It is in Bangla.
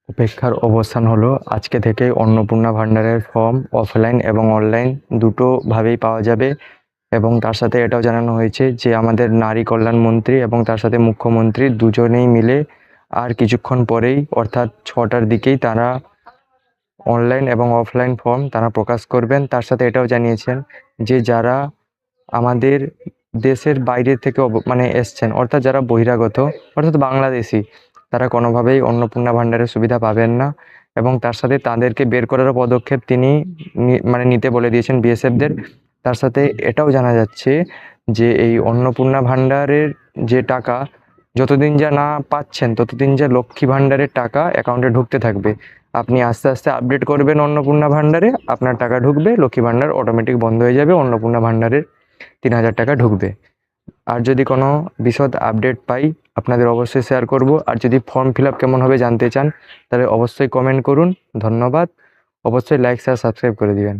অপেক্ষার অবসান হলো। আজকে থেকে অন্নপূর্ণা ভাণ্ডারের ফর্ম অফলাইন এবং অনলাইন দুটোভাবেই পাওয়া যাবে। এবং তার সাথে এটাও জানানো হয়েছে যে আমাদের নারী কল্যাণ মন্ত্রী এবং তার সাথে মুখ্যমন্ত্রী দুজনেই মিলে আর কিছুক্ষণ পরেই অর্থাৎ 6টার দিকেই তারা অনলাইন এবং অফলাইন ফর্ম তারা প্রকাশ করবেন। তার সাথে এটাও জানিয়েছেন যে যারা আমাদের দেশের বাইরে থেকে এসছেন, অর্থাৎ যারা বহিরাগত, অর্থাৎ বাংলাদেশি, তারা কোনোভাবেই অন্নপূর্ণা ভাণ্ডারের সুবিধা পাবেন না। এবং তার সাথে তাদেরকে বের করারও পদক্ষেপ তিনি নিতে বলে দিয়েছেন বিএসএফদের। তার সাথে এটাও জানা যাচ্ছে যে এই অন্নপূর্ণা ভাণ্ডারের যে টাকা যতদিন যা না পাচ্ছেন ততদিন যা লক্ষ্মী ভাণ্ডারের টাকা অ্যাকাউন্টে ঢুকতে থাকবে। আপনি আস্তে আস্তে আপডেট করবেন অন্নপূর্ণা ভাণ্ডারে, আপনার টাকা ঢুকবে, লক্ষ্মী ভাণ্ডার অটোমেটিক বন্ধ হয়ে যাবে, অন্নপূর্ণা ভাণ্ডারের 3000 টাকা ঢুকবে। আর যদি কোনো বিশদ আপডেট পাই আপনাদের অবশ্যই শেয়ার করব। আর যদি ফর্ম ফিল আপ কেমন হবে জানতে চান তাহলে অবশ্যই কমেন্ট করুন। ধন্যবাদ। অবশ্যই লাইক শেয়ার সাবস্ক্রাইব করে দিবেন।